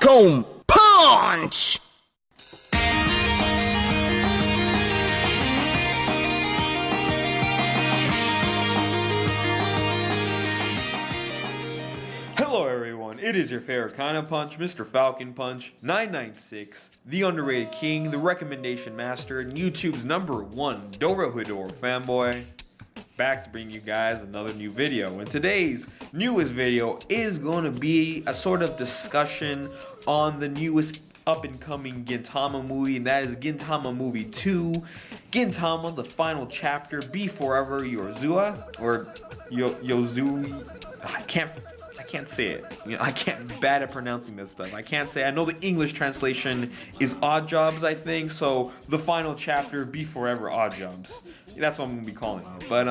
Mr.FalconPunch! Hello everyone, it is your favorite kind of punch, Mr. Falcon Punch 996, the underrated king, the recommendation master, and YouTube's #1 Dorohedoro fanboy, back to bring you guys another new video. And today's newest video is going to be a sort of discussion on the newest up-and-coming Gintama movie, and that is Gintama Movie 2, Gintama, the final chapter, Be Forever Yorozuya, or Yozu, I can't say it. I can't bad at pronouncing this stuff. I can't say. I know the English translation is Odd Jobs, I think. So the final chapter, Be Forever Odd Jobs. That's what I'm gonna be calling it. But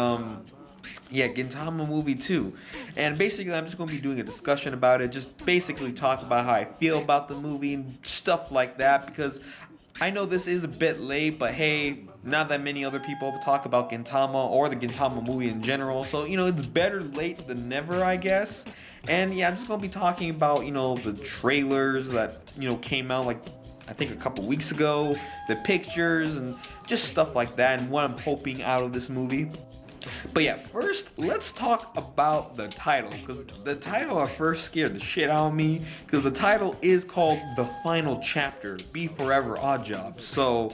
yeah, Gintama Movie 2. And basically, I'm just gonna be doing a discussion about it. Just basically talk about how I feel about the movie and stuff like that. Because I know this is a bit late, but hey, not that many other people talk about Gintama or the Gintama movie in general. So, it's better late than never, I guess. And yeah, I'm just going to be talking about, the trailers that, came out like, I think a couple weeks ago, the pictures and just stuff like that and what I'm hoping out of this movie. But yeah, first, let's talk about the title, because the title at first scared the shit out of me, because the title is called The Final Chapter, Be Forever Odd Jobs. So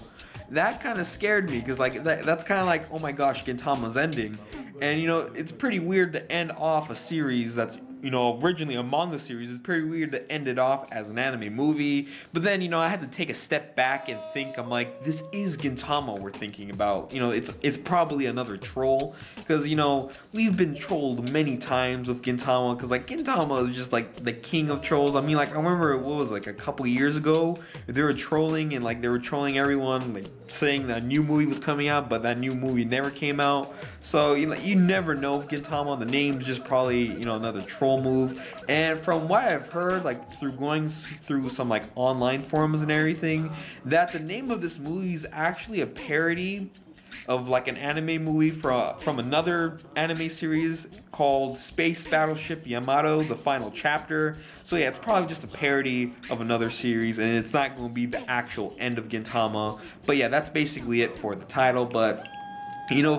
that kind of scared me, because that's kind of like, oh my gosh, Gintama's ending. And it's pretty weird to end off a series that's originally a manga series. It's pretty weird to end it off as an anime movie. But then, I had to take a step back and think. I'm like, this is Gintama we're thinking about. It's probably another troll. Because, we've been trolled many times with Gintama. Because, Gintama is just, the king of trolls. I mean, I remember, a couple years ago, they were trolling and, they were trolling everyone, saying that a new movie was coming out, but that new movie never came out. So, you never know if Gintama, the name's just probably, another troll move. And from what I've heard, through going through some online forums and everything, that the name of this movie is actually a parody of an anime movie from another anime series called Space Battleship Yamato, the final chapter. So yeah, it's probably just a parody of another series, and it's not going to be the actual end of Gintama. But yeah, that's basically it for the title. But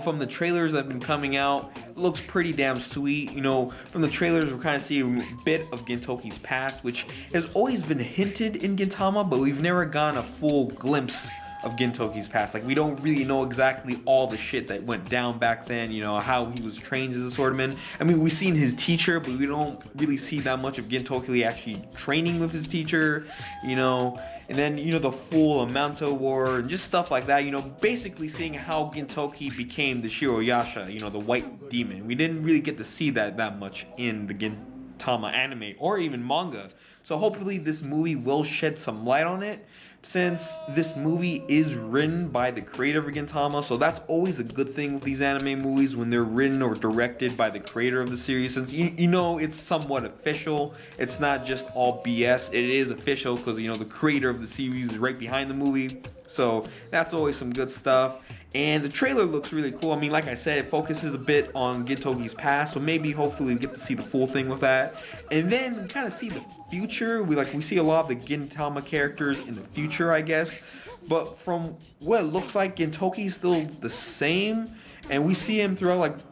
from the trailers that have been coming out, it looks pretty damn sweet. From the trailers, we're kind of seeing a bit of Gintoki's past, which has always been hinted in Gintama, but we've never gotten a full glimpse of Gintoki's past. We don't really know exactly all the shit that went down back then, how he was trained as a swordman. I mean, we've seen his teacher, but we don't really see that much of Gintoki actually training with his teacher, and then, the full Amanto War and just stuff like that, basically seeing how Gintoki became the Shiroyasha, the white demon. We didn't really get to see that much in the Gintama anime or even manga. So hopefully this movie will shed some light on it, since this movie is written by the creator of Gintama. So that's always a good thing with these anime movies, when they're written or directed by the creator of the series, since it's somewhat official. It's not just all BS. It is official because the creator of the series is right behind the movie. So that's always some good stuff. And the trailer looks really cool. I mean, like I said, it focuses a bit on Gintoki's past, so maybe hopefully we get to see the full thing with that. And then we kind of see the future. We see a lot of the Gintama characters in the future, I guess. But from what it looks like, Gintoki's still the same, and we see him throughout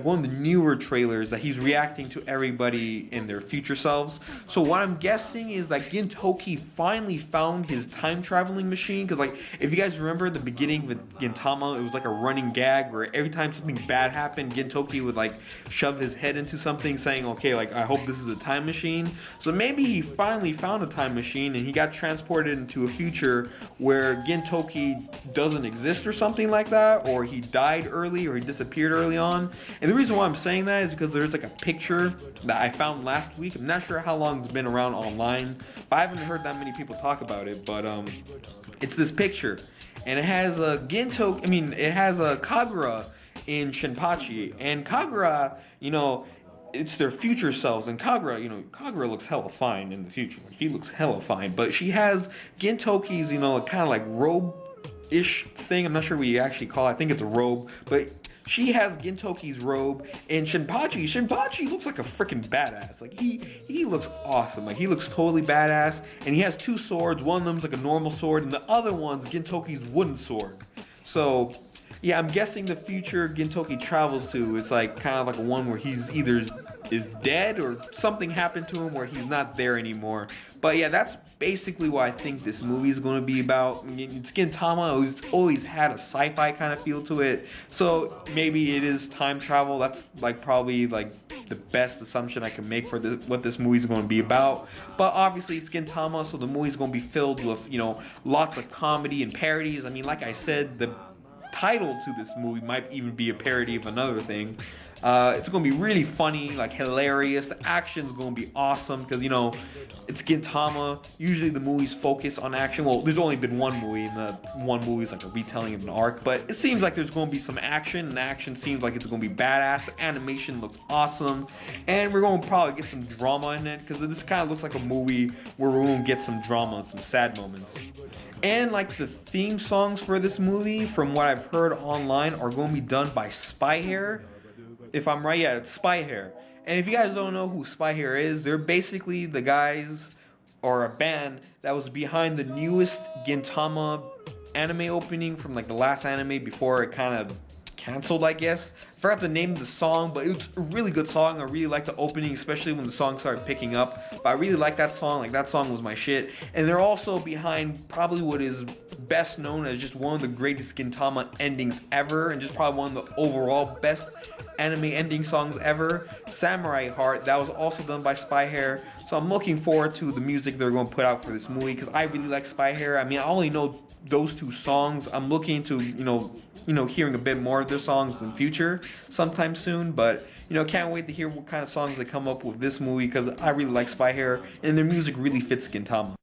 one of the newer trailers that he's reacting to everybody in their future selves. So what I'm guessing is that Gintoki finally found his time traveling machine, because if you guys remember the beginning with Gintama, it was a running gag where every time something bad happened, Gintoki would shove his head into something saying, okay, I hope this is a time machine. So maybe he finally found a time machine and he got transported into a future where Gintoki doesn't exist or something like that, or he died early, or he disappeared early on. And the reason why I'm saying that is because there's a picture that I found last week. I'm not sure how long it's been around online, but I haven't heard that many people talk about it. But it's this picture, and it has a it has a Kagura in Shinpachi, and Kagura, it's their future selves, and Kagura looks hella fine in the future. He looks hella fine, but she has Gintoki's, kind of robe robe-ish thing. I'm not sure what you actually call it. I think it's a robe, but she has Gintoki's robe, and Shinpachi looks like a freaking badass. Like he looks awesome. Like he looks totally badass, and he has two swords. One of them's like a normal sword, and the other one's Gintoki's wooden sword. So yeah, I'm guessing the future Gintoki travels to, it's like kind of like one where he's either is dead or something happened to him where he's not there anymore. But yeah, that's basically what I think this movie is going to be about. I mean, it's Gintama, who's always had a sci-fi kind of feel to it, so maybe it is time travel. That's like probably like the best assumption I can make for what this movie is going to be about. But obviously it's Gintama, so the movie's going to be filled with, you know, lots of comedy and parodies. I mean, like I said, the title to this movie might even be a parody of another thing. It's going to be really funny, like hilarious. The action's going to be awesome because, you know, it's Gintama. Usually the movies focus on action. Well, there's only been one movie, and the one movie is like a retelling of an arc, but it seems like there's going to be some action, and the action seems like it's going to be badass. The animation looks awesome, and we're going to probably get some drama in it because this kind of looks like a movie where we're going to get some drama and some sad moments. And like the theme songs for this movie, from what I've heard online, are going to be done by Spyair. If I'm right, yeah, it's Spyair. And if you guys don't know who Spyair is, they're basically the guys, or a band, that was behind the newest Gintama anime opening from like the last anime before it kind of canceled, I guess. I forgot the name of the song, but it's a really good song. I really like the opening, especially when the song started picking up. But I really like that song. Like, that song was my shit. And they're also behind probably what is best known as just one of the greatest Gintama endings ever, and just probably one of the overall best anime ending songs ever, Samurai Heart. That was also done by Spyair. So I'm looking forward to the music they're going to put out for this movie, because I really like Spyair. I mean, I only know those two songs. I'm looking to, you know, hearing a bit more of their songs in the future sometime soon, but you know, can't wait to hear what kind of songs they come up with this movie, because I really like Spyair and their music really fits Gintama.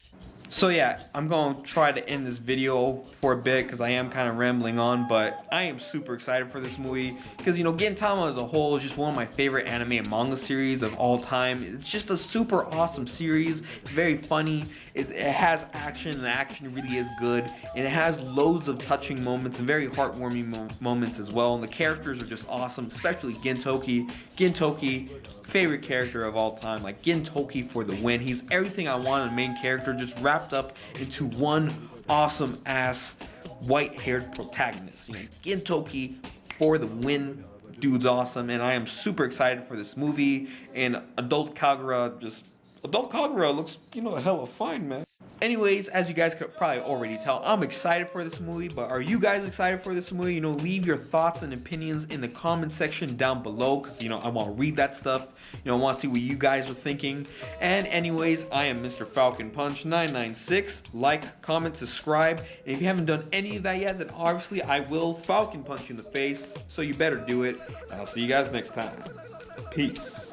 So yeah, I'm going to try to end this video for a bit because I am kind of rambling on, but I am super excited for this movie because, you know, Gintama as a whole is just one of my favorite anime and manga series of all time. It's just a super awesome series. It's very funny. It has action, and the action really is good, and it has loads of touching moments and very heartwarming moments as well, and the characters are just awesome, especially Gintoki. Gintoki, favorite character of all time. Like, Gintoki for the win. He's everything I want in a main character, just wrapped up into one awesome ass white-haired protagonist. You know, Gintoki for the win. Dude's awesome, and I am super excited for this movie. And Adult Kagura looks, you know, hella fine, man. Anyways, as you guys could probably already tell, I'm excited for this movie, but are you guys excited for this movie? You know, leave your thoughts and opinions in the comment section down below, because, you know, I want to read that stuff. You know, I want to see what you guys are thinking. And anyways, I am Mr.FalconPunch 996. Like, comment, subscribe. And if you haven't done any of that yet, then obviously I will Falcon punch you in the face. So you better do it. And I'll see you guys next time. Peace.